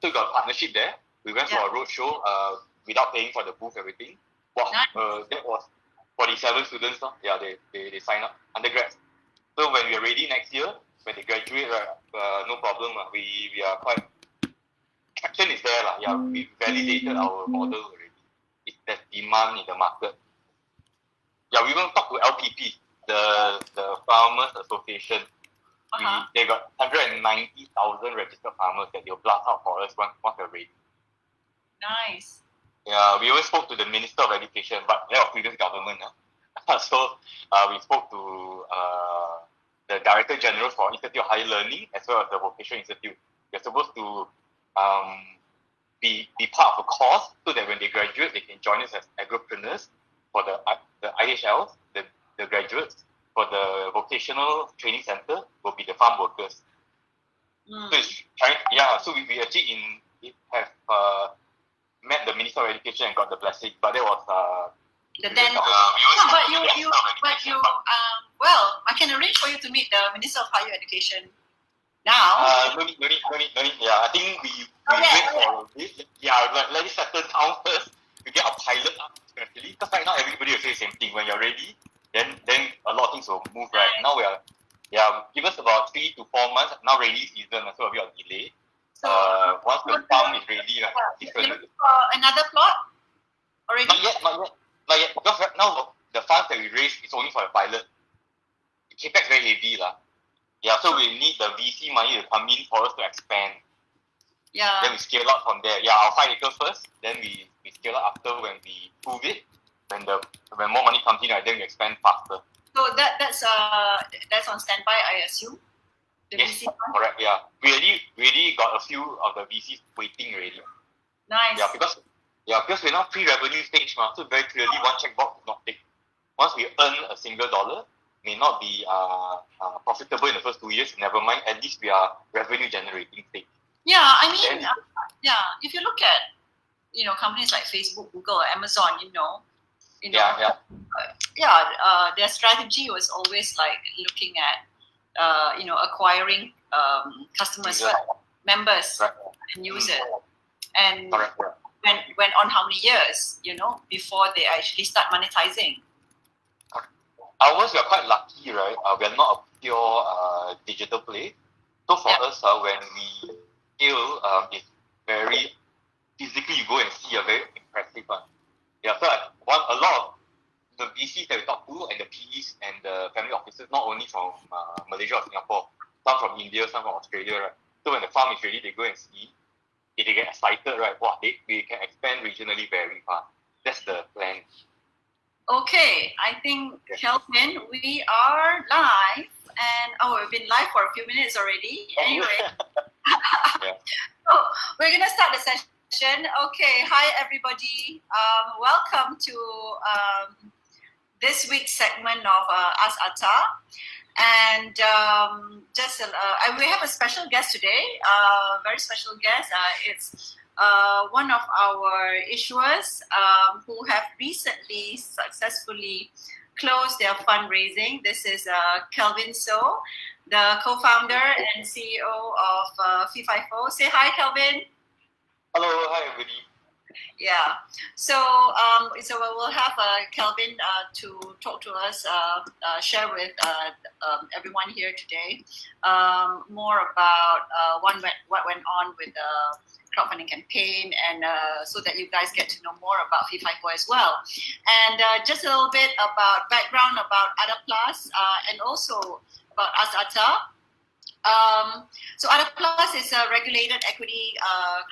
So we got a partnership there. We went for a roadshow without paying for the booth, everything. Wow, that was 47 students. Yeah, they sign up, undergrads. So when we are ready next year, when they graduate, no problem. We are quite, traction is there. Yeah, we validated our model already. There's demand in the market. Yeah, we even talk to LPP, the Farmers Association. They got 190,000 registered farmers that they'll blast out for us once they're ready. Nice. Yeah, we always spoke to the Minister of Education, but that was previous government. So we spoke to the Director General for Institute of Higher Learning as well as the Vocational Institute. They're supposed to be part of a course so that when they graduate, they can join us as Agroprenuers for the IHLs, the graduates. For the Vocational Training Center will be the farm workers. So it's so we actually have met the Minister of Education and got the blessing, but that was well, I can arrange for you to meet the Minister of Higher Education now. No need. Yeah, I think we wait for this. Yeah, let it settle down first. We get our pilot up especially, because right now everybody will say the same thing. When you're ready, then a lot of things will move, right? Now give us about 3 to 4 months. Now rainy season, so a bit of delay. So once the farm is ready, another plot already? Not yet. Because right now the funds that we raise is only for the pilot. The capex very heavy, Yeah, so we need the VC money to come in for us to expand. Yeah. Then we scale up from there. Yeah, our 5 acres first. Then we scale up after when we prove it. When more money comes in, then we expand faster. So that's on standby, I assume. The yes, VC correct. Yeah, we already got a few of the VCs waiting already. Nice. Yeah, because we're now pre-revenue stage, so very clearly one checkbox is not ticked. Once we earn a single dollar, may not be profitable in the first 2 years. Never mind. At least we are revenue generating stage. Yeah, I mean, if you look at companies like Facebook, Google, or Amazon, their strategy was always like looking at acquiring customers, members, and users, and went on how many years, before they actually start monetizing. Ours, we are quite lucky, right? We are not a pure digital play. So for us, when we scale, it's very physically, you go and see a very impressive one. Yeah, so a lot of the VCs that we talk to and the PEs and the family offices, not only from Malaysia or Singapore, some from India, some from Australia, right? So when the farm is ready, they go and see. If they get excited, right? Wow, we can expand regionally very fast. That's the plan. Okay, I think, Kelvin, we are live, and we've been live for a few minutes already. Anyway, so we're gonna start the session. Okay, hi everybody. Welcome to this week's segment of Ask Atta, and we have a special guest today. Very special guest. It's one of our issuers who have recently successfully closed their fundraising. This is Kelveen Soh, the co-founder and CEO of Fefifo. Say hi, Kelveen. Hello, hi everybody. Yeah, so we'll have Kelveen to talk to us, share with everyone here today more about what went on with the crowdfunding campaign, and so that you guys get to know more about Fefifo as well, and just a little bit about background about Ada Plus, and also about Ask Atta. So Ada Plus is a regulated equity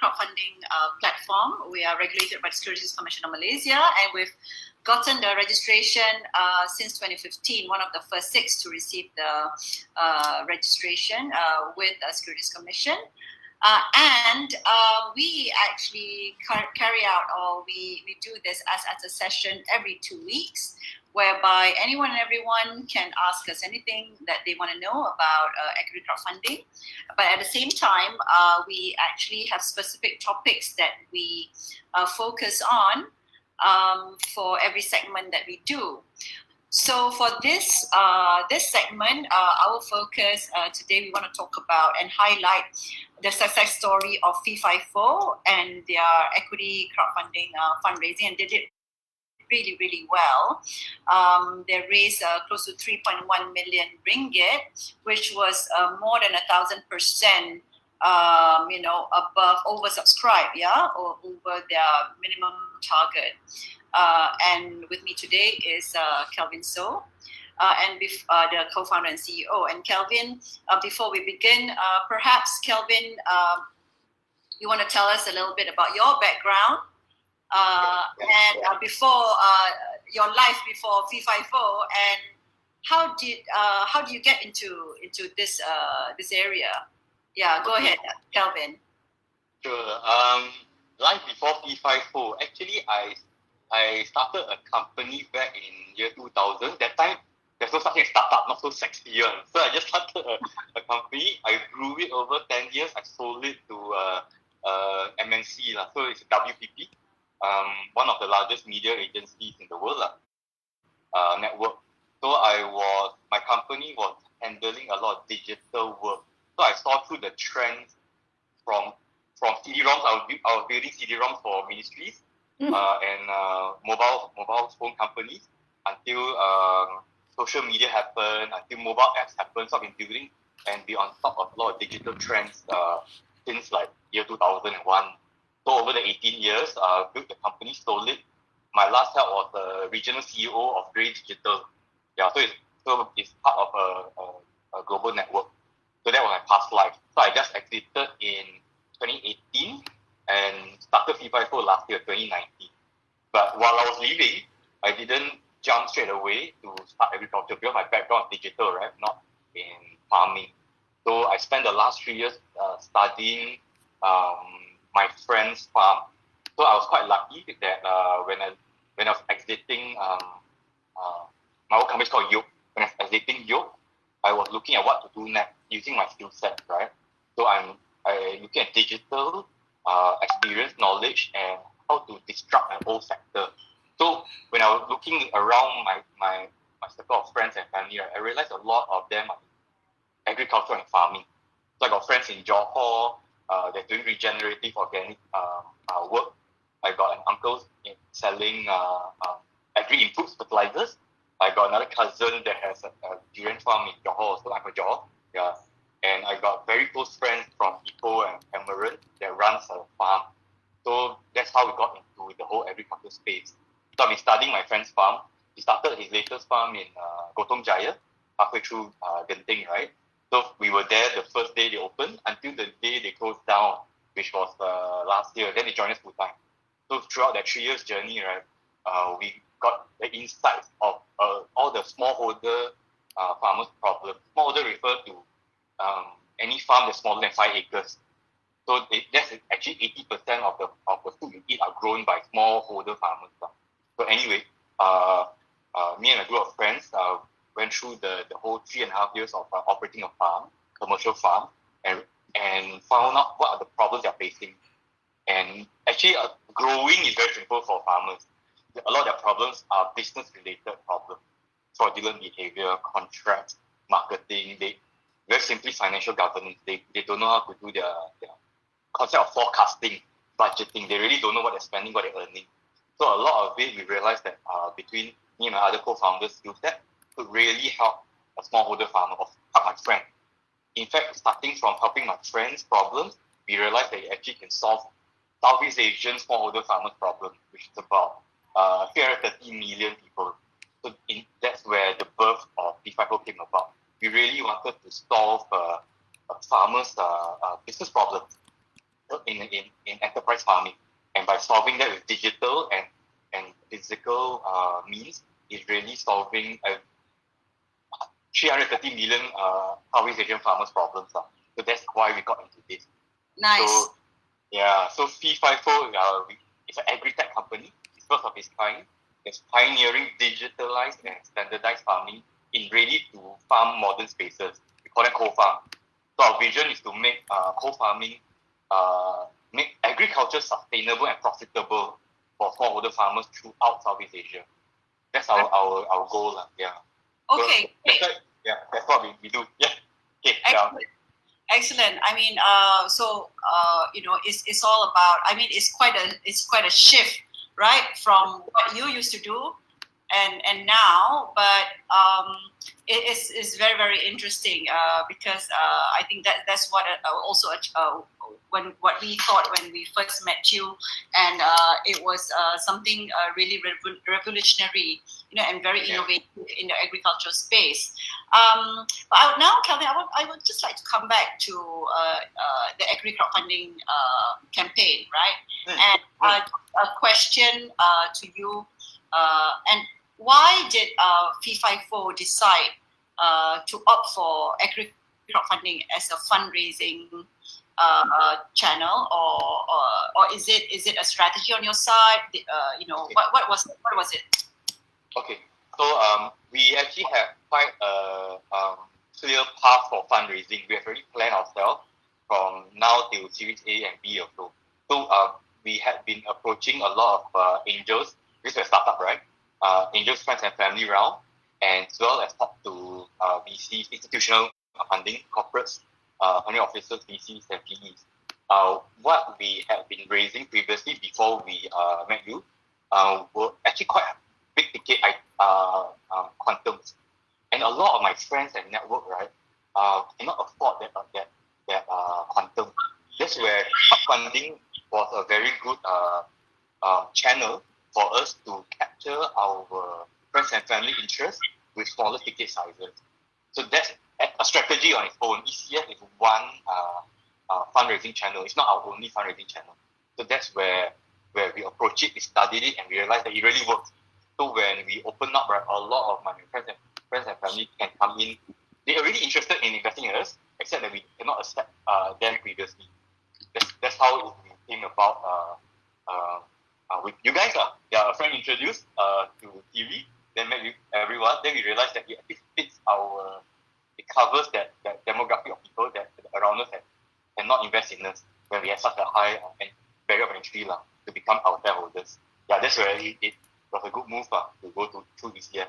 crowdfunding platform. We are regulated by the Securities Commission of Malaysia, and we've gotten the registration since 2015, one of the first 6 to receive the registration with the Securities Commission. And we actually carry out, or we do this as a session every 2 weeks, whereby anyone and everyone can ask us anything that they want to know about equity crowdfunding. But at the same time, we actually have specific topics that we focus on for every segment that we do. So for this segment, our focus today, we want to talk about and highlight the success story of Fefifo and their equity crowdfunding fundraising, and they did really, really well. They raised close to 3.1 million ringgit, which was more than 1,000%, above oversubscribed, or over their minimum target. And with me today is Kelveen Soh, and the co-founder and CEO. And Kelveen, before we begin, perhaps Kelveen, you want to tell us a little bit about your background and before your life before Fefifo, and how do you get into this area? Yeah, go ahead, Kelveen. Sure. Life before Fefifo, actually, I started a company back in year 2000. That time, there's no such thing as startup, not so sexy one. So I just started a company. I grew it over 10 years. I sold it to MNC. So it's WPP, one of the largest media agencies in the world network. So my company was handling a lot of digital work. So I saw through the trends from CD-ROMs. I was building CD-ROMs for ministries and mobile phone companies until social media happened, until mobile apps happened. So I've been building and be on top of a lot of digital trends since like year 2001. So over the 18 years, built the company, sold it. My last help was the regional CEO of Grey Digital. Yeah, so it's part of a global network. So that was my past life. So I just exited in 2018 and started Fefifo last year, 2019. But while I was leaving, I didn't jump straight away to start agriculture because my background is digital, right? Not in farming. So I spent the last 3 years studying my friend's farm. So I was quite lucky that when I was exiting, my old company is called Yoke. When I was exiting Yoke, I was looking at what to do next using my skill set, right? So I'm looking at digital experience, knowledge, and how to disrupt an old sector. So when I was looking around my circle of friends and family, right, I realized a lot of them are in agriculture and farming. So I got friends in Johor, they're doing regenerative organic work. I got an uncle selling agri-inputs, fertilizers. I got another cousin that has a durian farm in Johor, so I'm from Johor. Yeah. And I got very close friends from Ipoh and Cameron that runs a farm. So that's how we got into the whole agriculture space. So I've been studying my friend's farm. He started his latest farm in Gotong Jaya, halfway through Genting, right? So we were there the first day they opened until the day they closed down, which was last year. Then they joined us full time. So throughout that 3 years journey, right, we got the insights of all the smallholder farmers' problems. Smallholder refer to any farm that's smaller than 5 acres. So that's actually 80% of the food you eat are grown by smallholder farmers. So anyway, me and a group of friends went through the whole 3.5 years of operating a farm, commercial farm, and found out what are the problems they're facing. And actually, growing is very simple for farmers. A lot of their problems are business-related problems, fraudulent behavior, contracts, marketing. Very simply, financial governance. They don't know how to do their concept of forecasting, budgeting. They really don't know what they're spending, what they're earning. So a lot of it, we realized that between me and my other co-founders' skill set could really help a smallholder farmer or help my friend. In fact, starting from helping my friend's problems, we realized that it actually can solve Southeast Asian smallholder farmers' problem, which is about 330 million people. So that's where the birth of Fefifo came about. We really wanted to solve farmers' business problems in enterprise farming. And by solving that with digital and physical means, is really solving 330 million Southeast Asian farmers' problems. So that's why we got into this. Nice. So, yeah, so Fefifo is an agri-tech company. It's first of its kind. It's pioneering digitalized and standardized farming in ready-to-farm modern spaces. We call them co-farm. So our vision is to make co-farming, make agriculture sustainable and profitable for smallholder farmers throughout Southeast Asia. That's our goal. Yeah. Okay. So, that's what we do. Yeah. Okay. Excellent. Excellent. I mean, it's all about. I mean, it's quite a shift, right, from what you used to do, and now. But it's very, very interesting because I think that's what also what we thought when we first met you, and it was something really revolutionary, and very innovative in the agricultural space. But now, Kelveen, I would just like to come back to the agri crowdfunding campaign, right? And a question to you, and why did Fefifo decide to opt for agri crowdfunding as a fundraising channel, or is it a strategy on your side? What was it? Okay, so we actually have quite a clear path for fundraising. We have already planned ourselves from now till Series A and B or so. So we had been approaching a lot of angels. This is a startup, right? Angels, friends, and family round, and as well as talk to VCs, institutional funding, corporates, funding officers, VCs, and PEs. What we had been raising previously before we met you were actually quite big ticket quantums, and a lot of my friends and network, right, cannot afford that quantum. That's where funding was a very good channel for us to capture our friends and family interest with smaller ticket sizes. So that's a strategy on its own. ECF is one fundraising channel. It's not our only fundraising channel. So that's where we approach it, we studied it, and we realized that it really works. So when we open up, right, a lot of my friends and family can come in. They're already interested in investing in us, except that we cannot accept them previously. That's how it came about with you guys. Yeah, a friend introduced to TV, then met with everyone. Then we realized that it fits it covers that demographic of people that around us that cannot invest in us when we have such a high barrier of entry to become our shareholders. Yeah, that's where it was a good move to go through ECF.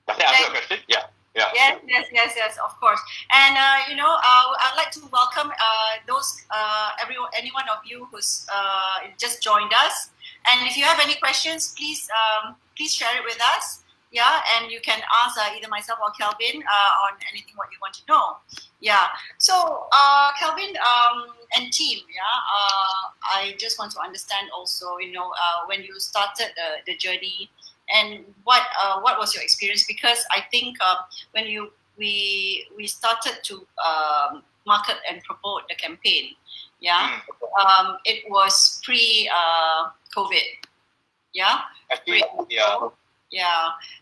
Does that answer your question? Yeah. Yes, of course. And I'd like to welcome any one of you who's just joined us. And if you have any questions, please share it with us. Yeah, and you can ask either myself or Kelveen on anything what you want to know. Yeah. So Kelveen and team. Yeah. I just want to understand also. When you started the journey. And what was your experience? Because I think when we started to market and promote the campaign, it was pre-COVID,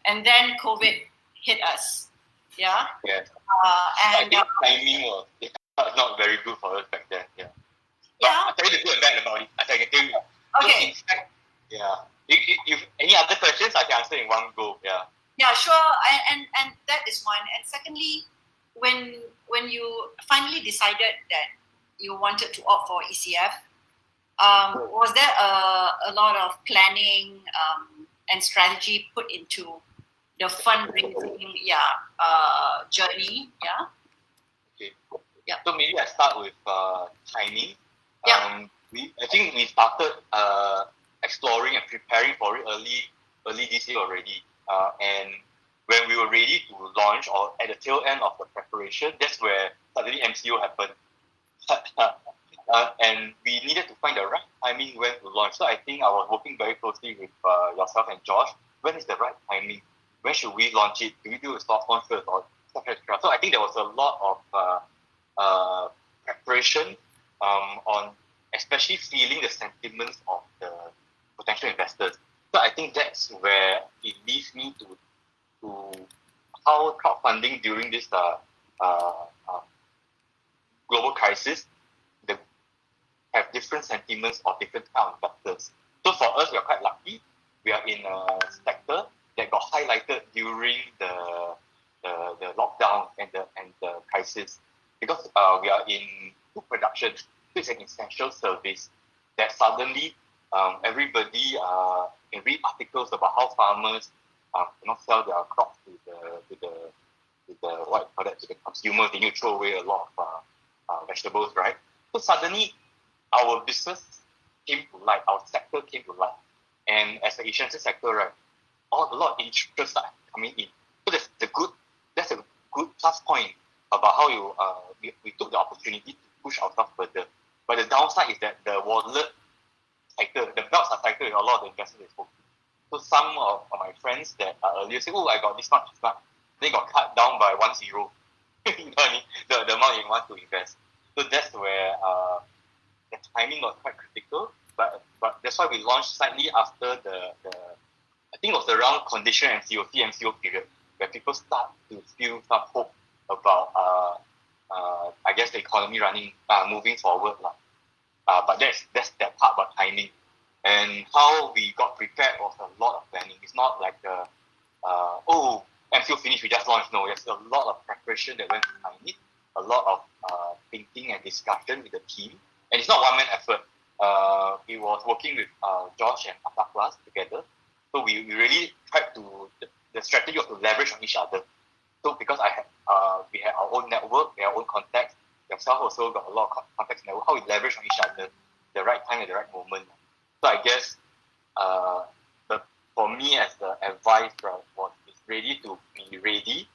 and then COVID hit us, Yes. I think timing was not very good for us back then. Yeah. But I'll tell you the good and bad about it. I can tell you. Okay. So in fact, If any other questions, I can answer in one go. Yeah. Yeah, sure. And that is one. And secondly, when you finally decided that you wanted to opt for ECF, was there a lot of planning and strategy put into the fundraising journey? Yeah. Okay. Yeah. So maybe I start with timing. I think we started exploring and preparing for it early this year already. And when we were ready to launch, or at the tail end of the preparation, that's where suddenly MCO happened. And we needed to find the right timing when to launch. So I think I was working very closely with yourself and Josh. When is the right timing? When should we launch it? Do we do a soft launch first or etc.? So I think there was a lot of preparation on especially feeling the sentiments of the potential investors. So I think that's where it leads me to how crowdfunding during this global crisis have different sentiments of different kind of investors. So for us, we are quite lucky. We are in a sector that got highlighted during the lockdown and the crisis, because we are in food production. So it's an essential service that suddenly everybody can read articles about how farmers cannot sell their crops to the consumers. They need to throw away a lot of vegetables, right? So suddenly, our business came to light, our sector came to light, and as the essential sector, right, a lot of interest started coming in. So that's a good plus point about how we took the opportunity to push ourselves further. But the downside is that the wallet sector, the belts are sector, is a lot of the investors they spoke to. So some of my friends that earlier say, oh, I got this much, they got cut down by 1-0. You know what I mean? The amount you want to invest. So that's where the timing was quite critical. But that's why we launched slightly after the I think it was around condition MCO period, where people start to feel some hope about I guess the economy moving forward. But that's that part about timing. And how we got prepared was a lot of planning. It's not like MCO finished, we just launched. No, there's a lot of preparation that went behind it, a lot of thinking and discussion with the team. And it's not one-man effort. We was working with Josh and Ataplas together. So we really tried to, the strategy was to leverage on each other. So because we had our own network, we had our own contacts, yourself also got a lot of contacts network, how we leverage on each other, the right time at the right moment. So I guess for me as the advice was ready to be ready,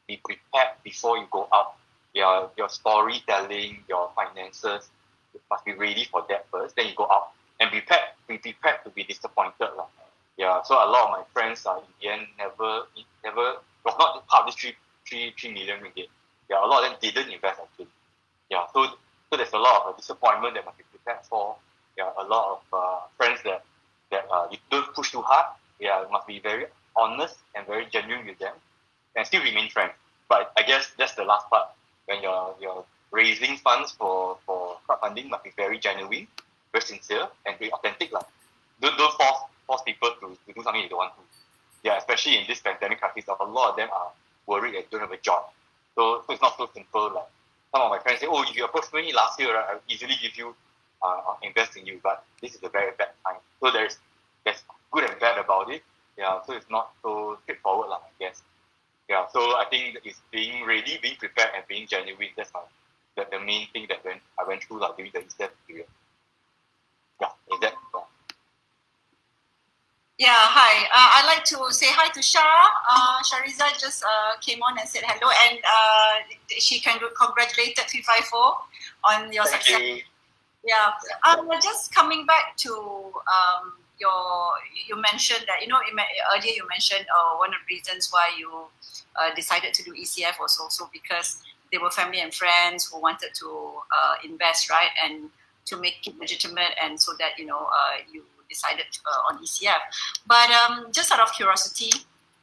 be prepared before you go out. Your storytelling, your finances, you must be ready for that first. Then you go out and be prepared to be disappointed. Yeah, so a lot of my friends in the end never was not part of this 3 million ringgit. Yeah, a lot of them didn't invest actually. Yeah, so there's a lot of disappointment that must be prepared for. Yeah, a lot of friends that you don't push too hard. Yeah, you must be very honest and very genuine with them, and still remain friends. But I guess that's the last part. When you're raising funds for crowdfunding, must be very genuine, very sincere, and very authentic. Don't force people to do something they don't want to. Yeah, especially in this pandemic crisis, a lot of them are worried they don't have a job. So it's not so simple. Like some of my friends say, oh, if you approached me last year, right, I'll easily give you invest in you. But this is a very bad time. So there's good and bad about it. Yeah, so it's not so straightforward, I guess. Yeah, so I think it's being ready, being prepared, and being genuine. That's the main thing that I went through during the Easter period. Yeah, is that? Yeah, hi. I'd like to say hi to Shah. Shariza just came on and said hello, and she congratulated Fefifo on your Thank success. you. Yeah. Just coming back to you mentioned that earlier you mentioned one of the reasons why you decided to do ECF was also because they were family and friends who wanted to invest, right, and to make it legitimate, and so that you decided on ECF. But just out of curiosity,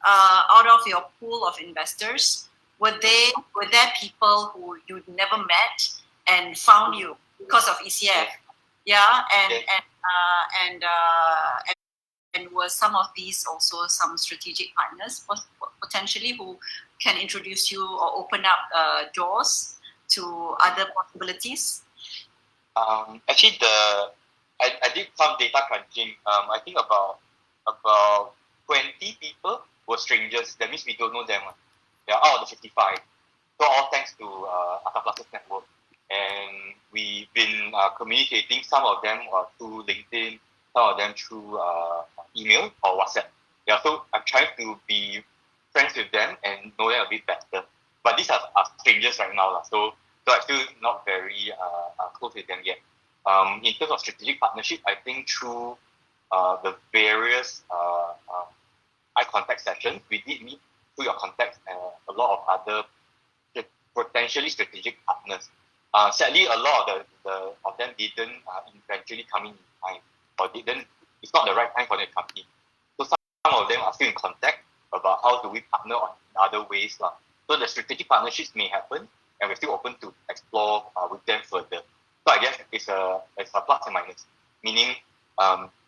out of your pool of investors, were there people who you'd never met and found you because of ECF? Yeah, and were some of these also some strategic partners potentially who can introduce you or open up doors to other possibilities? Actually, I did some data crunching. I think about 20 people were strangers. That means we don't know them. They are out of the 55. So all thanks to Ataplas's network. And we've been communicating, some of them through LinkedIn, some of them through email or WhatsApp. Yeah, so I'm trying to be friends with them and know them a bit better. But these are strangers right now. So I'm still not very close with them yet. In terms of strategic partnership, I think through the various eye contact sessions, we did meet through your contacts a lot of other potentially strategic partners. Sadly, a lot of them didn't eventually come in time, or it's not the right time for them to come in. So some of them are still in contact about how do we partner on other ways. So the strategic partnerships may happen, and we're still open to explore with them further. So I guess it's a plus and minus, meaning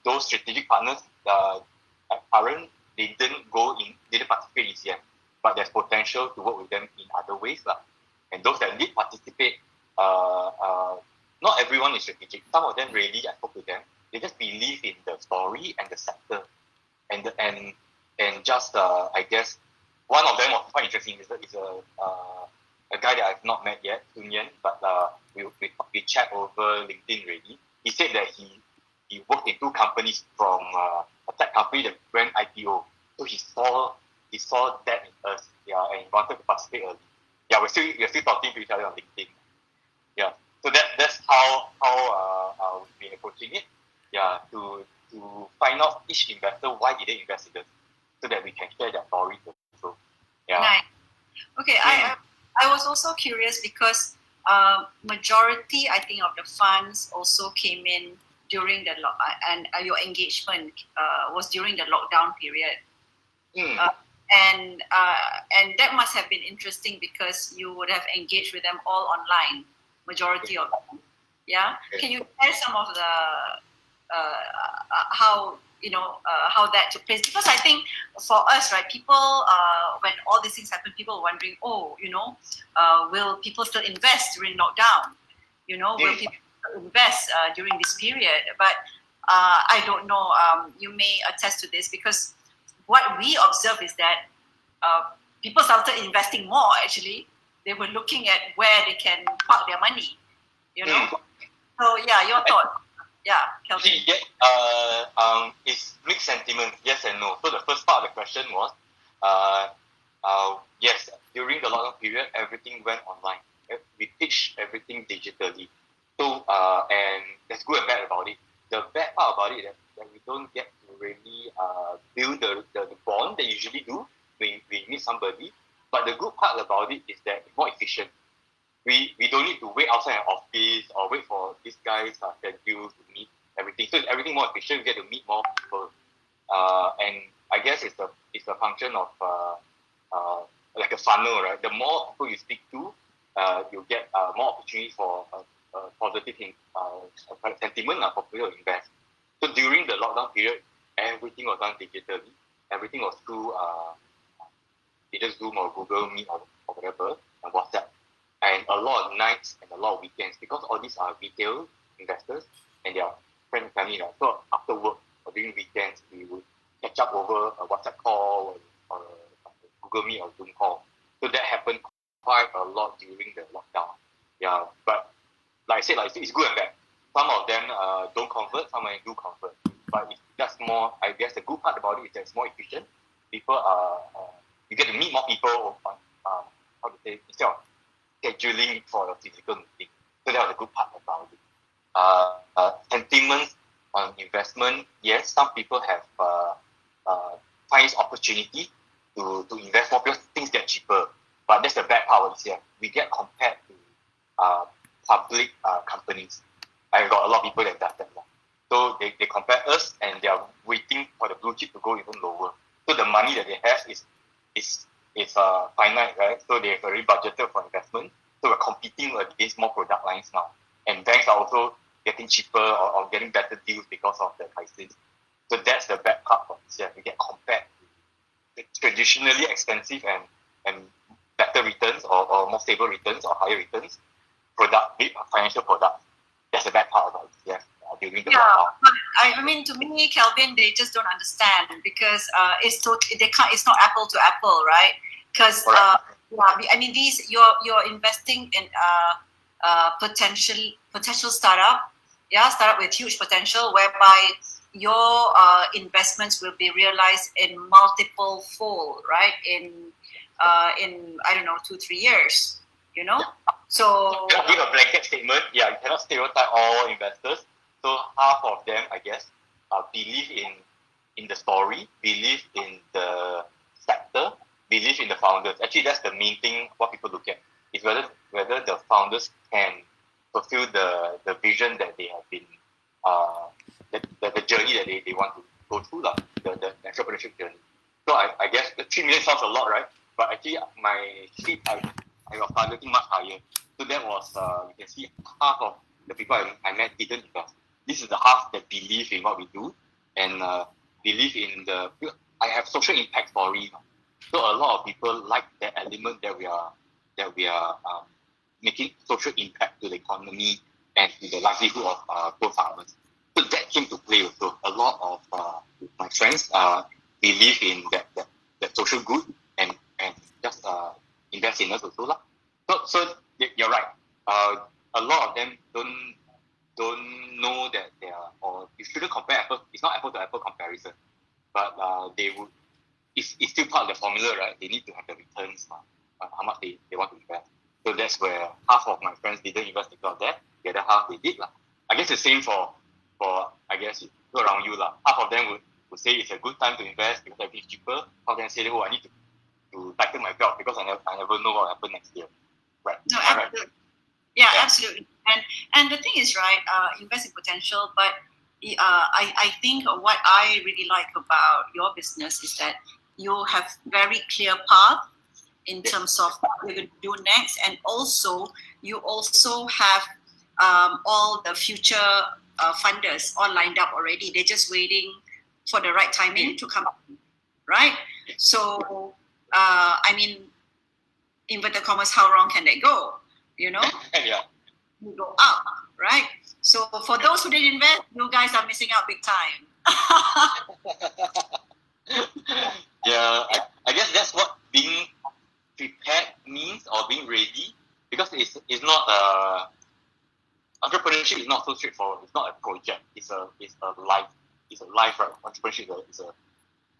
those strategic partners at current, they didn't participate in ECM, but there's potential to work with them in other ways. And those that did participate, not everyone is strategic. Some of them really, I spoke to them, they just believe in the story and the sector, and just I guess one of them was quite interesting. Is a guy that I've not met yet, Sun Yan, but we chat over LinkedIn already. He said that he worked in two companies from a tech company that went IPO. So he saw that in us, and he wanted to participate early. We're still talking to each other on LinkedIn. So that's how we've been approaching it. To find out each investor why did they invest in us, so that we can share their stories also. Nice. Okay, I was also curious because majority, I think, of the funds also came in during the and your engagement was during the lockdown period. And that must have been interesting because you would have engaged with them all online, majority of them. Yeah. Can you share some of the how that took place? Because I think for us, right, people when all these things happen, people are wondering, will people still invest during lockdown? Will people invest during this period? But I don't know. You may attest to this because what we observe is that people started investing more. Actually, they were looking at where they can park their money. So your thought. Kelveen. It's mixed sentiment, yes and no. So the first part of the question was, yes, during the lockdown period, everything went online. We pitched everything digitally. So and there's good and bad about it. The bad part about it is that we don't get to really build the bond that you usually do when we meet somebody. But the good part about it is that it's more efficient. We don't need to wait outside an office or wait for these guys' schedule to meet everything. So it's everything more efficient. We get to meet more people, and I guess it's a function of like a funnel, right? The more people you speak to, you get more opportunity for positive sentiment for people to invest. So during the lockdown period, everything was done digitally. Everything was through either Zoom or Google Meet or whatever, and WhatsApp. And a lot of nights and a lot of weekends, because all these are retail investors and their friends and family. So after work or during weekends, we would catch up over a WhatsApp call or a Google Meet or Zoom call. So that happened quite a lot during the lockdown. But like I said, it's good and bad. Some of them don't convert, some of them do convert. But it's just more, I guess the good part about it is that it's more efficient. People you get to meet more people instead of scheduling for a physical meeting. So that was a good part about it. Sentiments on investment, yes, some people have find opportunity to invest more because things get cheaper. But that's the bad part of this. We get compared to public companies. I've got a lot of people that does that. So they compare us and they are waiting for the blue chip to go even lower. So the money that they have is finite, right? So they've already budgeted for investment. So we're competing against more product lines now. And banks are also getting cheaper or getting better deals because of the crisis. So that's the bad part of this. We get compared to traditionally expensive and better returns or more stable returns or higher returns financial products. That's the bad part about it. During the lockdown. I mean, to me, Kelvin, they just don't understand because it's not apple to apple, right? Because I mean, you're investing in potential startup, startup with huge potential, whereby your investments will be realized in multiple fold, right? In I don't know 2-3 years, So you cannot give a blanket statement. You cannot stereotype all investors. So half of them, I guess, believe in the story, believe in the sector, believe in the founders. Actually, that's the main thing what people look at is whether the founders can fulfill the vision that they have been, the journey that they want to go through, the entrepreneurship journey. So I guess the 3 million sounds a lot, right? But actually, my sheet, I was targeting much higher. So that was, you can see half of the people I met didn't invest. This is the half that believe in what we do and believe in I have social impact story. So a lot of people like that element that we are making social impact to the economy and to the livelihood of poor farmers. So that came to believe in that social good and just invest in us also lah. So you're right. A lot of them don't know that they are, or you shouldn't compare apples. It's not apple to apple comparison, but they would. It's still part of the formula, right? They need to have the returns, how much they want to invest. So that's where half of my friends didn't invest because of that. The other half they did lah. I guess the same for I guess people around you lah. Half of them would say it's a good time to invest because everything's cheaper. Half of them say, I need to tighten my belt because I never know what will happen next year. Right. No, absolutely. Right. Yeah, absolutely. And the thing is, right, invest in potential, but I think what I really like about your business is that you have very clear path in terms of what you're going to do next, and also you also have all the future funders all lined up already. They're just waiting for the right timing to come up, right? So, I mean, inverted commas, how wrong can they go? You know? Yeah. You go up, right? So for those who didn't invest, you guys are missing out big time. Yeah, I guess that's what being prepared means, or being ready, because it's not entrepreneurship is not so straightforward. It's not a project. It's a life. It's a life, right? Entrepreneurship is a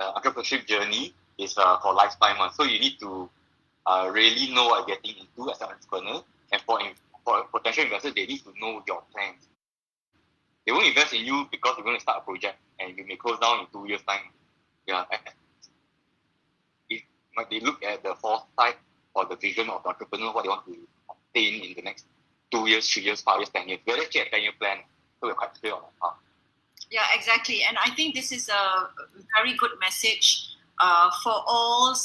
entrepreneurship journey. Is for lifetime one. So you need to really know what you're getting into as an entrepreneur, and for potential investors, they need to know your plans. They won't invest in you because you're going to start a project and you may close down in 2 years' time. Yeah, if they look at the foresight or the vision of the entrepreneur, what they want to obtain in the next 2 years, 3 years, 5 years, 10 years. We're actually a 10-year plan, so we're quite clear on that path. Yeah, exactly. And I think this is a very good message for all,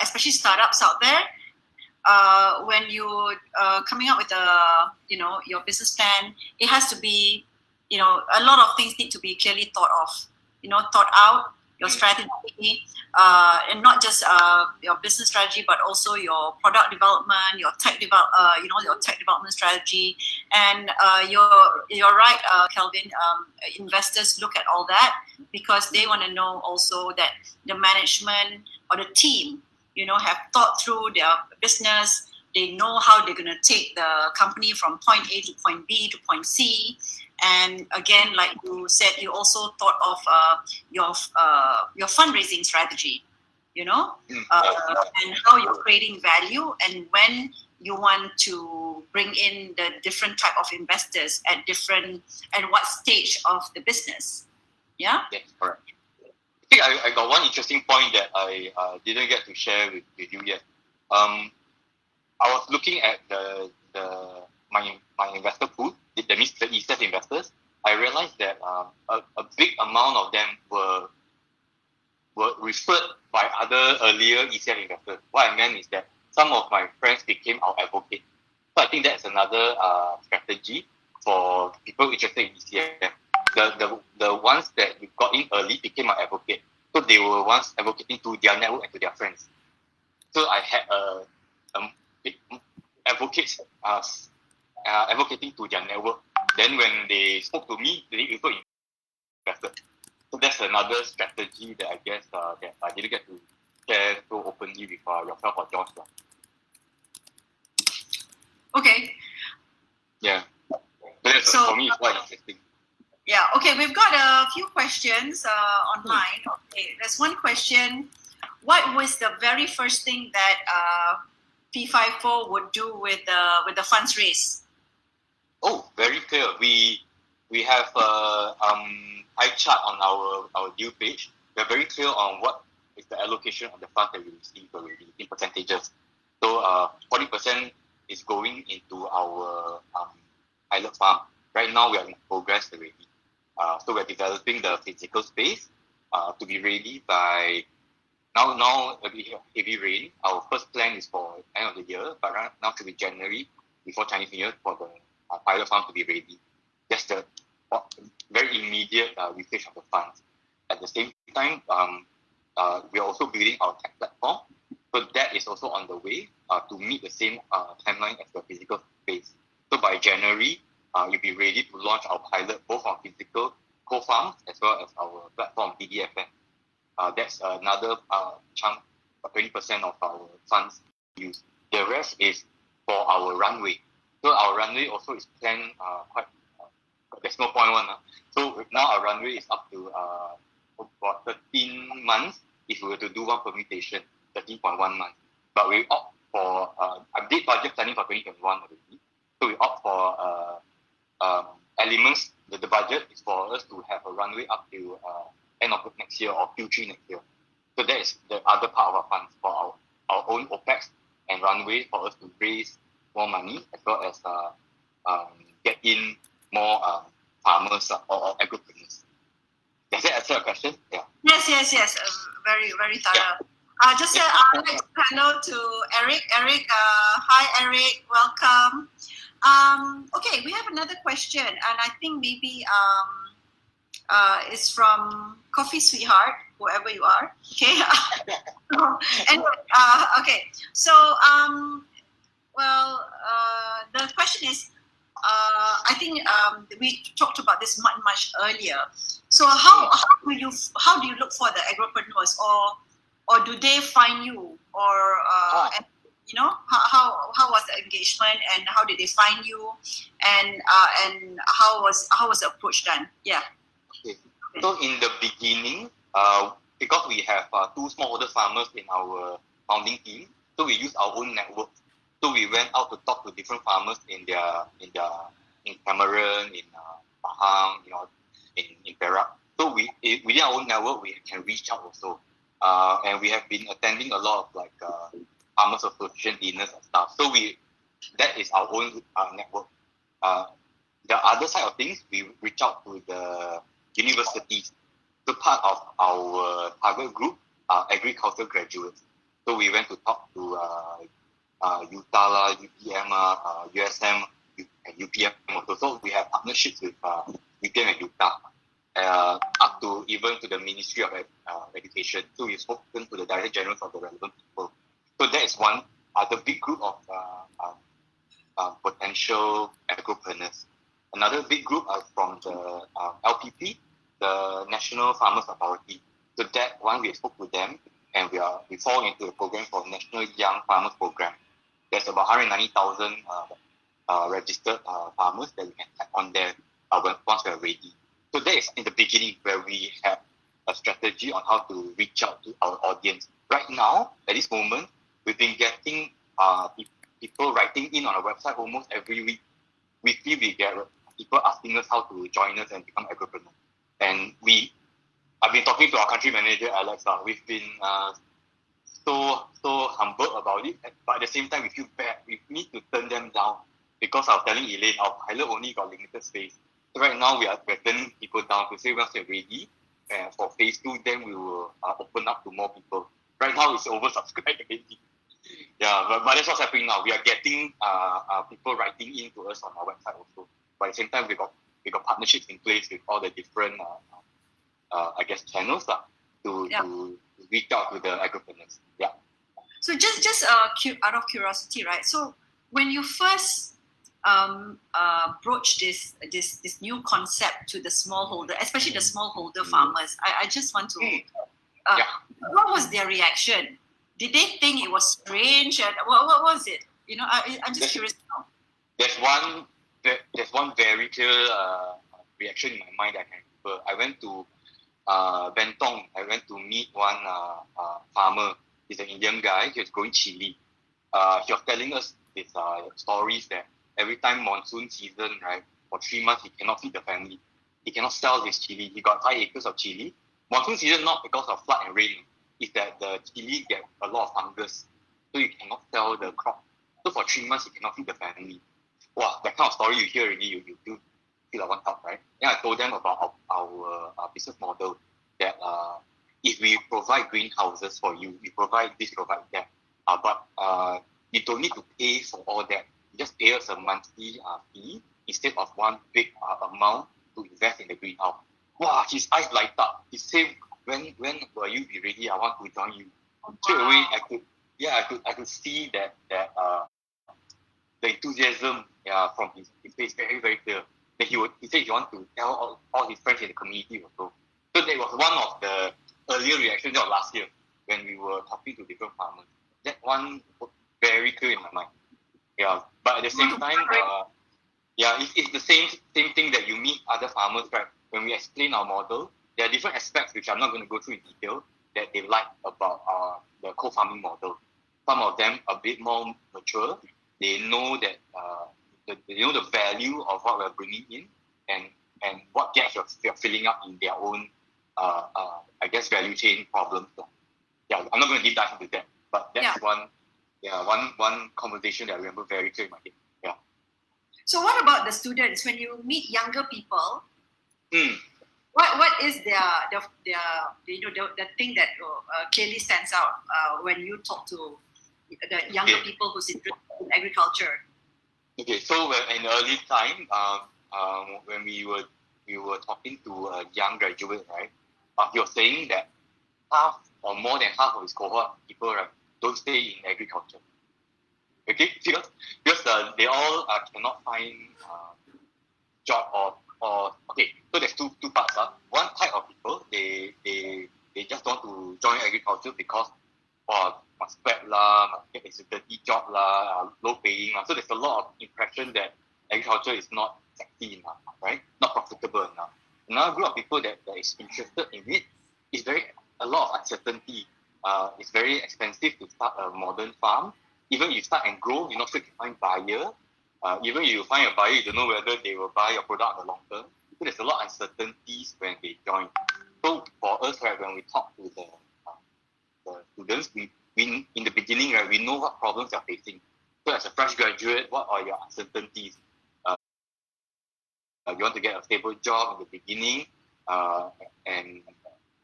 especially startups out there. When you coming up with your business plan, it has to be, a lot of things need to be clearly thought of, thought out, your strategy, and not just your business strategy, but also your product development, your tech development strategy. And you're right, Kelveen. Investors look at all that because they want to know also that the management or the team, have thought through their business. They know how they're going to take the company from point A to point B to point C. And again, like you said, you also thought of your fundraising strategy, and how you're creating value, and when you want to bring in the different type of investors at what stage of the business. Yeah? Yes, correct. I think I got one interesting point that I didn't get to share with you yet. I was looking at my investor pool, that means the ESEF investors. I realized that a big amount of them were referred by other earlier ESEF investors. What I meant is that some of my friends became our advocates. So I think that's another strategy for people interested in ECF. The ones that you got in early became my advocate. So they were once advocating to their network and to their friends. So I had advocates advocating to their network. Then when they spoke to me, they also invested. So that's another strategy that I guess that I didn't get to share so openly with yourself or Josh. Okay. Yeah. So for me, it's quite interesting. Yeah. Okay. We've got a few questions online. Okay. There's one question. What was the very first thing that Fefifo would do with the funds raise? Oh, very clear. We have a pie chart on our deal page. We are very clear on what is the allocation of the funds that we received already in percentages. So 40% is going into our pilot farm. Right now we are in progress already. So we're developing the physical space to be ready by now a bit heavy rain. Our first plan is for end of the year, but now should be January before Chinese New Year for the pilot farm to be ready. Just the very immediate usage of the funds. At the same time, we are also building our tech platform. So that is also on the way to meet the same timeline as the physical space. So by January, you'll be ready to launch our pilot, both on physical co-farms as well as our platform, DDFN. That's another chunk, 20% of our funds used. The rest is for our runway. So our runway also is planned quite. There's no point one. So now our runway is up to about 13 months. If we were to do one permutation, 13.1 months. But we opt for I did budget planning for 2021 already. So we opt for elements. The budget is for us to have a runway up to end of next year or Q3 next year. So that is the other part of our funds for our own OPEX and runway for us to raise more money as well as get in more farmers or agripreneurs. Does that answer your question? Yeah. Yes. Very, very thorough. Yeah. Just I'd like to hello to Eric. Eric, hi Eric, welcome. Okay, we have another question, and I think maybe it's from Coffee Sweetheart, whoever you are. Okay. Anyway, okay. So, the question is, I think we talked about this much earlier. So, how do you look for the agripreneurs, or do they find you, or and, how was the engagement, and how did they find you, and how was the approach done? Yeah. Okay. So in the beginning, because we have 2 smallholder farmers in our founding team, so we use our own network. So we went out to talk to different farmers in Cameron, in Pahang, in Perak. So within our own network, we can reach out also, and we have been attending a lot of farmers association dinners and stuff. So that is our own network. The other side of things, we reach out to the universities. So part of our target group are agriculture graduates. So we went to talk to UTALA, UPM, USM, and UPM also. So we have partnerships with UPM and UTA, up to even to the Ministry of Education. So we've spoken to the Director Generals of the relevant people. So that is one other big group of potential agripreneurs. Another big group are from the LPP, the National Farmers Authority. So that one, we spoke to them, and we fall into a program called National Young Farmers Program. There's about 190,000 registered farmers that we can tap on there once we're ready. So that is in the beginning where we have a strategy on how to reach out to our audience. Right now, at this moment, we've been getting people writing in on our website almost every week. Weekly, we get people asking us how to join us and become agripreneurs. And I've been talking to our country manager, Alex. We've been so humble about it, but at the same time, we feel bad. We need to turn them down because I was telling Elain, our pilot only got limited space. So right now, we're turning people down to say once we're ready, and for phase 2, then we will open up to more people. Right now, it's oversubscribed already. Yeah, but that's what's happening now. We are getting people writing in to us on our website also. But at the same time, we got partnerships in place with all the different, channels to reach out to the agripreneurs. Yeah. So just out of curiosity, right? So when you first broach this new concept to the smallholder, especially the smallholder farmers, I just want to. What was their reaction? Did they think it was strange? And what was it? I'm just curious to know. There's one very clear reaction in my mind that I can remember. I went to Bentong. I went to meet one farmer. He's an Indian guy. He was growing chili. He was telling us his stories that every time monsoon season, right, for 3 months, he cannot feed the family. He cannot sell his chili. He got 5 acres of chili. Monsoon season, not because of flood and rain, is that the chili get a lot of fungus. So you cannot sell the crop. So for 3 months, he cannot feed the family. Wow, that kind of story you hear already, you do feel like one top, right? Then I told them about our business model, that if we provide greenhouses for you, we provide this, provide that, but you don't need to pay for all that. You just pay us a monthly fee instead of one big amount to invest in the greenhouse. Wow, his eyes light up. He said, when will you be ready? I want to join you. Straight away, I could see that the enthusiasm from his face very, very clear. Then he said he wanted to tell all his friends in the community also. So that was one of the earlier reaction of last year when we were talking to different farmers. That one was very clear in my mind. Yeah, but at the same time, it's the same thing that you meet other farmers, right? When we explain our model, there are different aspects which I'm not going to go through in detail that they like about the co-farming model. Some of them a bit more mature. They know that they know the value of what we're bringing in and what gaps you're filling up in their own, I guess, value chain problems. Yeah, I'm not going to deep dive into that, but that's one conversation that I remember very clear in my head. Yeah. So what about the students? When you meet younger people, what is the thing that clearly stands out when you talk to the younger people who's interested in agriculture? Okay, so in the early time, when we were talking to a young graduate, right, he was saying that half or more than half of his cohort people, right, don't stay in agriculture. Okay, because they all cannot find job or okay. So there's two parts. One type of people they just want to join agriculture because must spread lah, must get a dirty job lah, low paying lah. So there's a lot of impression that agriculture is not sexy enough, right? Not profitable enough. Another group of people that is interested in it is a lot of uncertainty. It's very expensive to start a modern farm. Even if you start and grow, you're not sure to find buyer. Even if you find a buyer, you don't know whether they will buy your product in the long term. So there's a lot of uncertainties when they join. So for us, right, when we talk to the students, we in the beginning, right, we know what problems they're facing. So as a fresh graduate, what are your uncertainties? You want to get a stable job in the beginning, and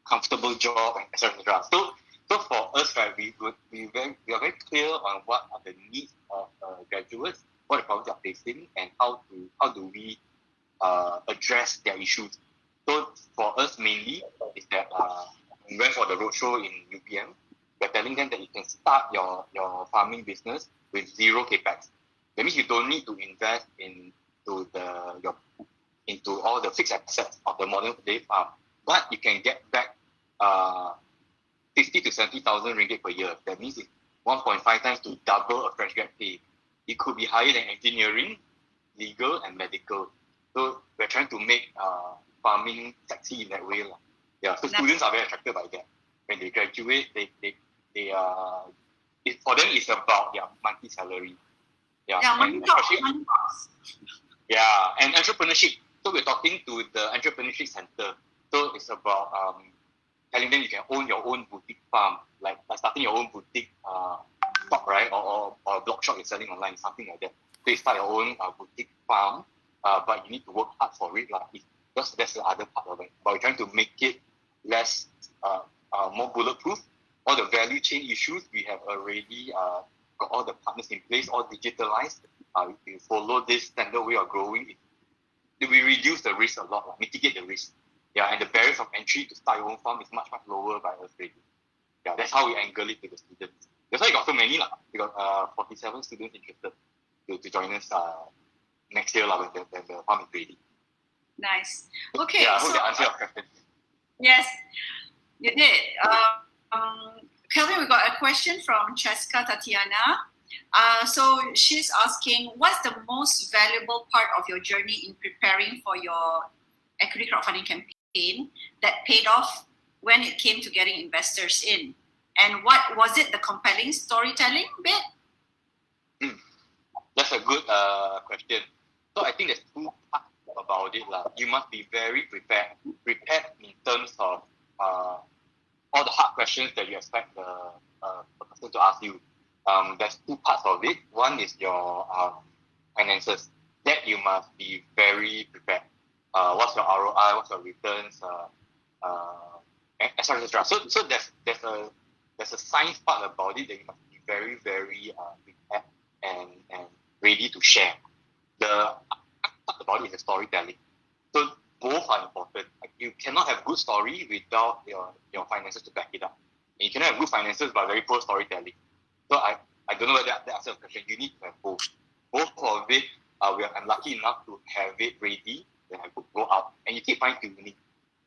comfortable job, and etc. So for us, right, we are very clear on what are the needs of graduates, what the problems they are facing, and how do we address their issues. So for us, mainly is that we went for the roadshow in UPM. We're telling them that you can start your farming business with zero capex. That means you don't need to invest into all the fixed assets of the modern day farm, but you can get back 50 to 70,000 ringgit per year. That means it's 1.5 times to double a fresh grad pay. It could be higher than engineering, legal, and medical. So we're trying to make farming sexy in that way. Yeah, so students are very attracted by that. When they graduate, they are. For them, it's about their monthly salary. Yeah, money talks. Yeah, and entrepreneurship. So we're talking to the entrepreneurship center. So it's about telling them you can own your own boutique farm, like starting your own boutique shop, right, or a blog shop you're selling online, something like that. So you start your own boutique farm, but you need to work hard for it, because that's the other part of it. But we're trying to make it less, more bulletproof. All the value chain issues we have already got all the partners in place, all digitalized. We follow this standard way of growing. We reduce the risk a lot, mitigate the risk. Yeah, and the barriers of entry to start your own farm is much lower by us already. Yeah, that's how we angle it to the students. That's why you got so many. We got 47 students interested to join us next year when the farm is ready. Nice. Okay. Yeah, I hope that answers your question. Yes, you did. Kelvin, we got a question from Cheska Tatiana. So she's asking, what's the most valuable part of your journey in preparing for your equity crowdfunding campaign that paid off when it came to getting investors in? And what was it, the compelling storytelling bit? That's a good question. So I think there's two parts about it. You must be very prepared in terms of all the hard questions that you expect the person to ask you. There's two parts of it. One is your finances. That you must be very prepared. What's your ROI? What's your returns? Etc. So there's a science part about it that you must be very prepared and ready to share. The part about it is the storytelling. So both are important. You cannot have good story without your finances to back it up. And you cannot have good finances but very poor storytelling. So I don't know whether that answers the question. You need to have both. Both of it, I'm lucky enough to have it ready when I go out. And you keep fine-tuning.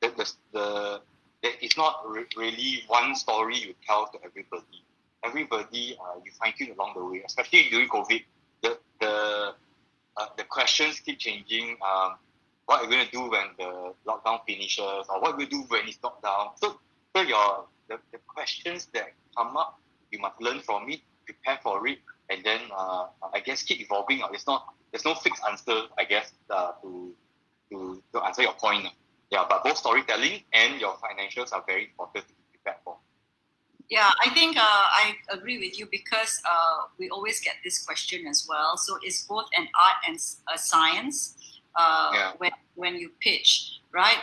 There it's not really one story you tell to everybody. Everybody, you fine tune along the way, especially during COVID. The questions keep changing. What are you going to do when the lockdown finishes, or what are you going to do when it's locked down? So the questions that come up, you must learn from it, prepare for it, and then I guess keep evolving. There's no fixed answer, I guess, to answer your point. Yeah, but both storytelling and your financials are very important to be prepared for. Yeah, I think I agree with you because we always get this question as well. So it's both an art and a science when you pitch, right?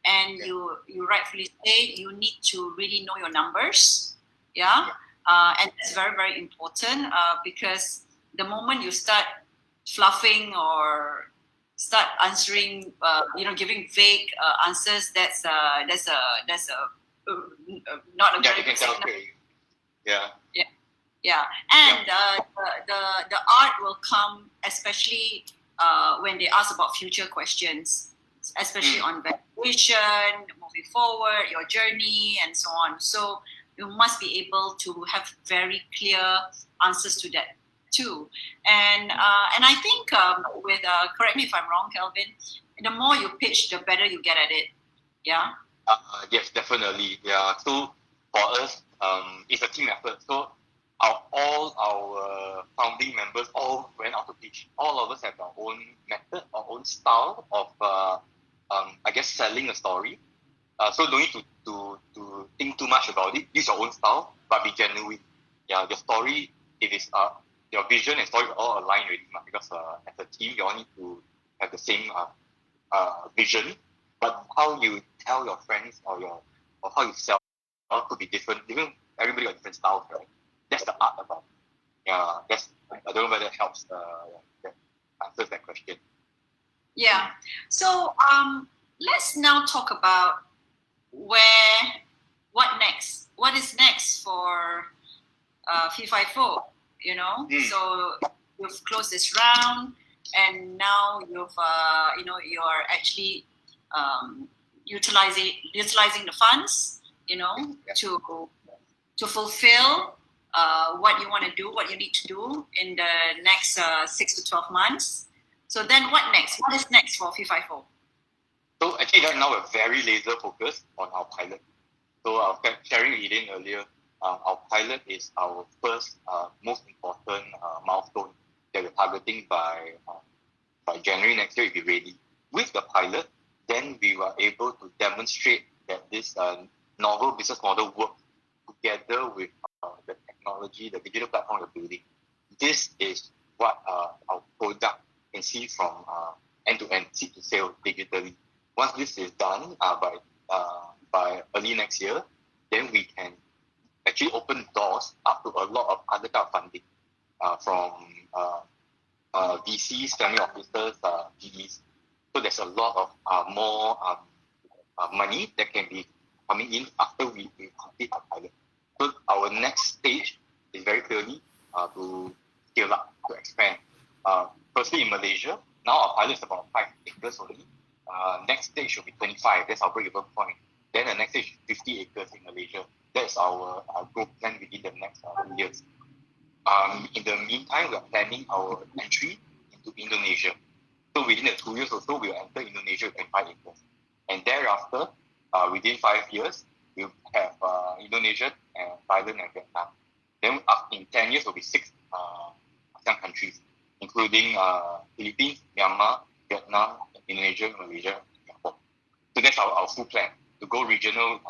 And you rightfully say you need to really know your numbers, and it's very, very important because the moment you start fluffing or start answering, giving vague answers, that's a not a very good signal. Yeah. And the art will come, especially when they ask about future questions, especially on valuation, moving forward, your journey, and so on. So you must be able to have very clear answers to that too. And I think with correct me if I'm wrong, Kelvin, the more you pitch, the better you get at it. Yeah. Yes, definitely. Yeah. So for us, it's a team effort. So all our founding members all went out to pitch. All of us have our own method, our own style of, I guess, selling a story. So don't need to think too much about it. Use your own style, but be genuine. Yeah, your story, it is your vision and story are all aligned already, because as a team, you all need to have the same vision. But how you tell your friends or how you sell could be different. Even everybody got different styles, right? That's the art about. Yeah, I don't know whether it helps. That answers that question. Yeah. So let's now talk about what next. What is next for Fefifo? So you've closed this round, and now you're actually utilizing the funds, to fulfill what you want to do, what you need to do in the next 6 to 12 months. So then what next? What is next for Fefifo? So actually right now we're very laser focused on our pilot. So I was sharing with Elain earlier, our pilot is our first most important milestone that we're targeting by January next year, if we're ready. With the pilot, then we were able to demonstrate that this novel business model works together with the technology, the digital platform we're building. This is what our product can see from end to end, seed to sale digitally. Once this is done by early next year, then we can actually open doors up to a lot of other kind of funding from VCs, family officers, GEs. So there's a lot of more money that can be coming in after we complete our pilot. So our next stage is very clearly to scale up, to expand. Firstly in Malaysia, now our pilot is about 5 acres only. Next stage should be 25. That's our break-even point. Then the next stage is 50 acres in Malaysia. That's our growth plan within the next 2 years. In the meantime, we are planning our entry into Indonesia. So within the 2 years or so, we will enter Indonesia with 25 acres. And thereafter, within 5 years, we'll have Indonesia, and Thailand, and Vietnam. Then in 10 years, will be 6 ASEAN countries, including Philippines, Myanmar, Vietnam, Indonesia, Malaysia, and Singapore. So that's our full plan, to go regional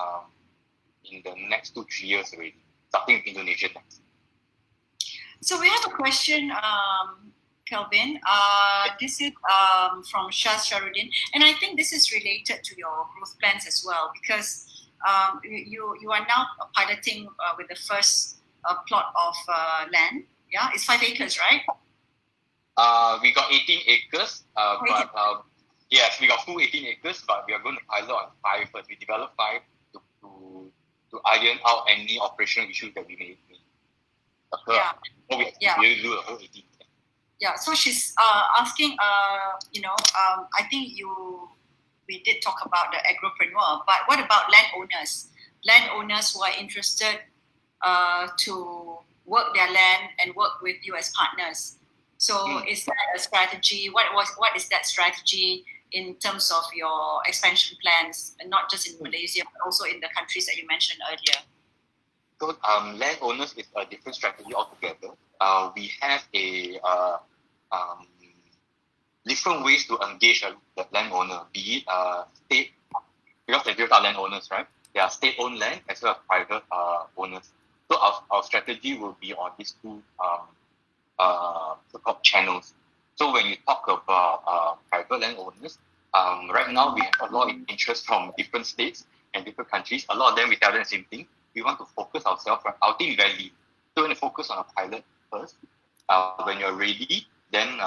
in the next 2-3 years already, starting with Indonesia next. So we have a question, Kelvin. This is from Shaz Sharudin, and I think this is related to your growth plans as well, because you are now piloting with the first plot of land. Yeah, it's 5 acres, right? We got 18 acres, but yes, we got full 18 acres, but we are going to pilot on 5 first. We developed 5 to iron out any operational issues that we may occur. We do the whole 18. Yeah, so she's asking, I think you we did talk about the agropreneur, but what about landowners? Landowners who are interested to work their land and work with you as partners. So is that a strategy? What is that strategy in terms of your expansion plans, and not just in Malaysia, but also in the countries that you mentioned earlier? So landowners is a different strategy altogether. We have a different ways to engage the landowner, be it state, because they are landowners, right? They are state-owned land as well as private owners. So our strategy will be on these two so-called channels. So when you talk about private landowners, right now we have a lot of interest from different states and different countries. A lot of them, we tell them the same thing. We want to focus ourselves, right? Our team is very lean. So we're going to focus on a pilot first. When you're ready, then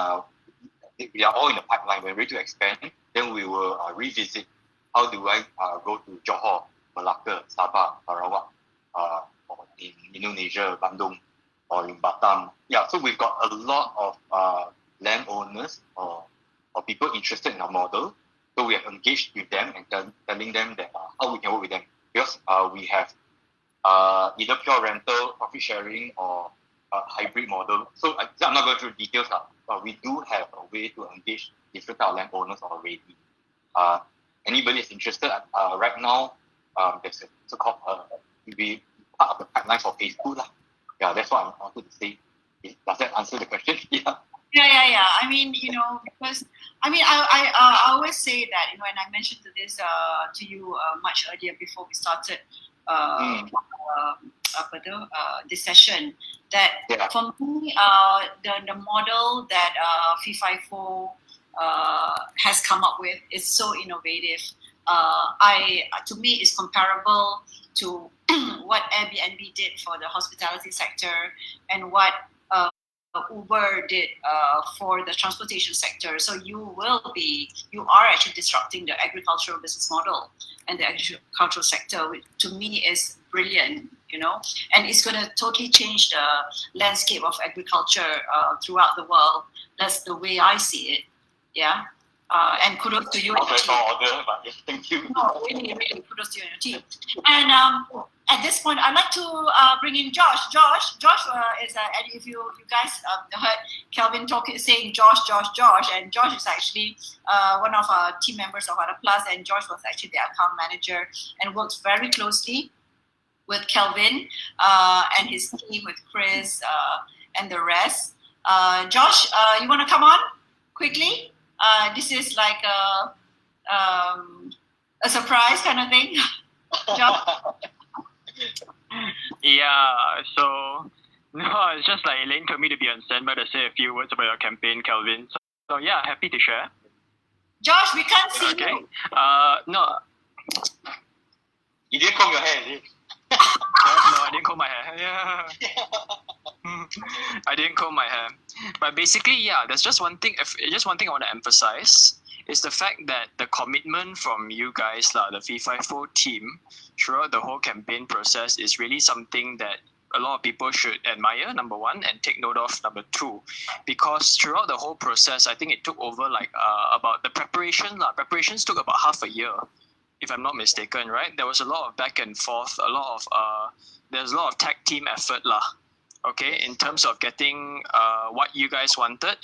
we are all in the pipeline. When we're ready to expand, then we will revisit how do I go to Johor, Malacca, Sabah, Sarawak, or in Indonesia, Bandung, or in Batam. Yeah, so we've got a lot of landowners or people interested in our model. So we have engaged with them and telling them that how we can work with them. Because we have either pure rental, profit sharing, or hybrid model. So I'm not going through details, but we do have a way to engage different type of landowners already. Anybody is interested, right now, there's a so-called be part of the pipeline for phase 2. Yeah, that's what I wanted to say. Does that answer the question? Yeah. Yeah. I mean, because I always say that, and I mentioned this to you much earlier before we started this session, that for me, the model that Fefifo has come up with is so innovative. To me, it's comparable to what Airbnb did for the hospitality sector and what Uber did for the transportation sector. So you are actually disrupting the agricultural business model and the agricultural sector, which to me is brilliant, and it's going to totally change the landscape of agriculture throughout the world. That's the way I see it. Yeah. And kudos to you and your team. Thank you. No, really, kudos to you and your team. And at this point, I'd like to bring in Josh. Josh is, if you guys heard Kelvin saying Josh, and Josh is actually one of our team members of Ada Plus, and Josh was actually the account manager and works very closely with Kelvin and his team, with Chris and the rest. Josh, you want to come on quickly? This is like a surprise kind of thing. Yeah, so no, it's just like Elaine told me to be on standby to say a few words about your campaign, Kelvin. So yeah, happy to share. Josh, we can't see you. No. You didn't comb your hair, is it? No, I didn't comb my hair. Yeah. I didn't comb my hair. But basically, yeah, there's just one thing I want to emphasize is the fact that the commitment from you guys, the Fefifo team, throughout the whole campaign process is really something that a lot of people should admire, number one, and take note of, number two. Because throughout the whole process, I think it took over about the preparation. Preparations took about half a year, if I'm not mistaken, right? There was a lot of back and forth, there's a lot of tag team effort, okay, in terms of getting what you guys wanted.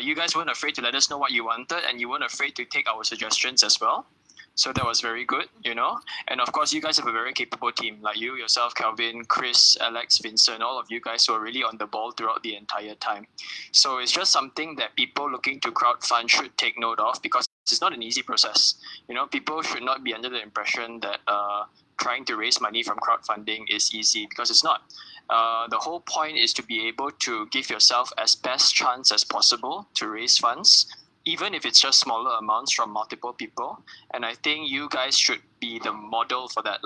You guys weren't afraid to let us know what you wanted, and you weren't afraid to take our suggestions as well. So that was very good, And of course, you guys have a very capable team, like you, yourself, Kelvin, Chris, Alex, Vincent, all of you guys who are really on the ball throughout the entire time. So it's just something that people looking to crowdfund should take note of, because it's not an easy process. People should not be under the impression that trying to raise money from crowdfunding is easy, because it's not. The whole point is to be able to give yourself as best chance as possible to raise funds, even if it's just smaller amounts from multiple people. And I think you guys should be the model for that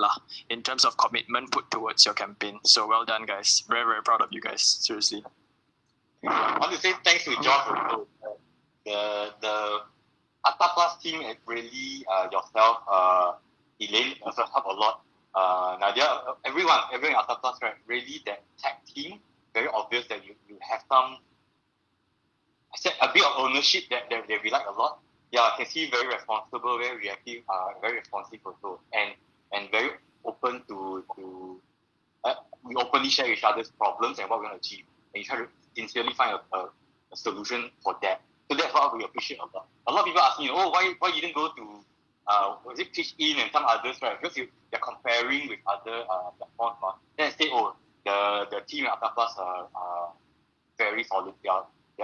in terms of commitment put towards your campaign. So well done, guys. Very, very proud of you guys. Seriously. I want to say thanks to Josh also. The Ada Plus team is really yourself, Elaine also help a lot. Nadia, everyone at Ada Plus, right? Really that tech team, very obvious that you have some, I said, a bit of ownership that we like a lot. I can see very responsible, very reactive, very responsive also, and very open to we openly share each other's problems and what we want to achieve, and you try to sincerely find a solution for that. So that's what we appreciate about. A lot of people ask me, oh, why you didn't go to was it Pitch In and some others, right? Because you're comparing with other platforms. Then I say, oh, the team at Atapas are very solid. They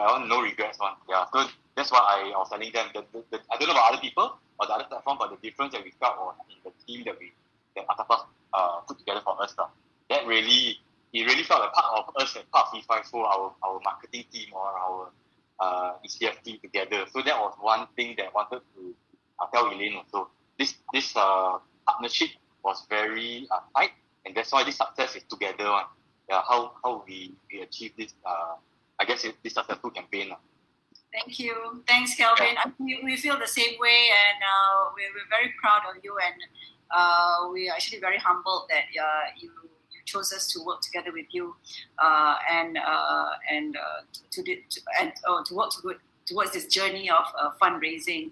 are no regrets one. Yeah, so that's what I was telling them. I don't know about other people or the other platform, but the difference that we felt was in the team that Atapas put together for us. That really, it really felt like part of us and part of Fefifo, our marketing team or our ECF team together. So that was one thing that I wanted to tell Elain also. This partnership was very tight, and that's why this success is together one. Yeah, how we achieve this. I guess this successful campaign. Thank you. Thanks, Kelveen. Yeah. We feel the same way, and we're very proud of you, and we're actually very humbled that you chose us to work together with you, and to work towards this journey of fundraising.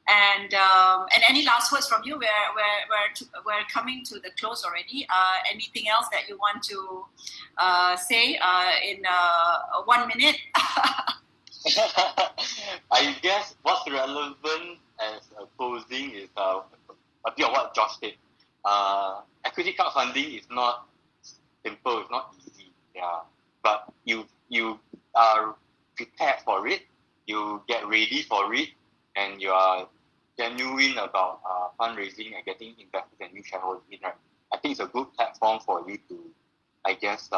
And any last words from you? We're coming to the close already. Anything else that you want to say in 1 minute? I guess what's relevant as a closing is a bit of what Josh said. Equity crowdfunding is not simple, it's not easy. Yeah, but you are prepared for it, you get ready for it, and you are genuine about fundraising and getting investors and new shareholders in, right? I think it's a good platform for you to, I guess,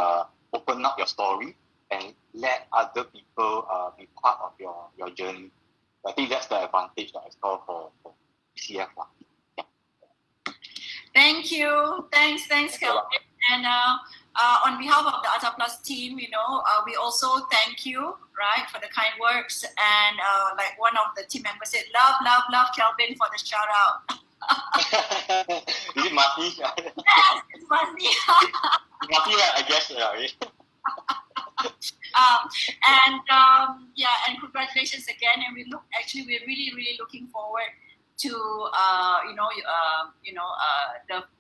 open up your story and let other people be part of your journey. I think that's the advantage that I saw for ECF. Yeah. Thank you. Thanks, Kelvin. And on behalf of the Ata Plus team, we also thank you, right, for the kind words. And like one of the team members said, love Kelvin for the shout out. Is it Mati? Yes, it's Mati. Mati, I guess. And congratulations again. And we're really looking forward to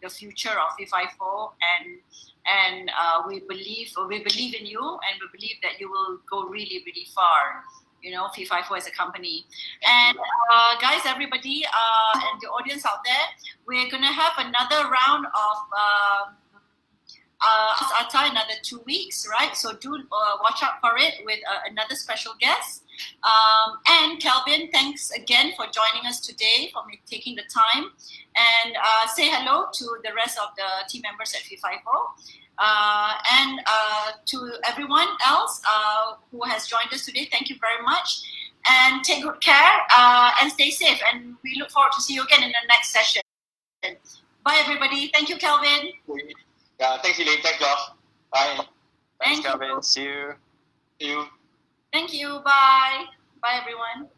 the future of Fefifo, and we believe in you, and we believe that you will go really far. Fefifo as a company. And guys, everybody, and the audience out there, we're gonna have another round of Ata another 2 weeks, right? So do watch out for it with another special guest. And Kelvin, thanks again for joining us today, for taking the time, and say hello to the rest of the team members at Fefifo, and to everyone else who has joined us today. Thank you very much, and take good care and stay safe. And we look forward to see you again in the next session. Bye, everybody. Thank you, Kelvin. Yeah, thanks, Elain. Thanks, Josh. Bye. Thanks, Kelvin. See you. See you. Thank you. Bye. Bye, everyone.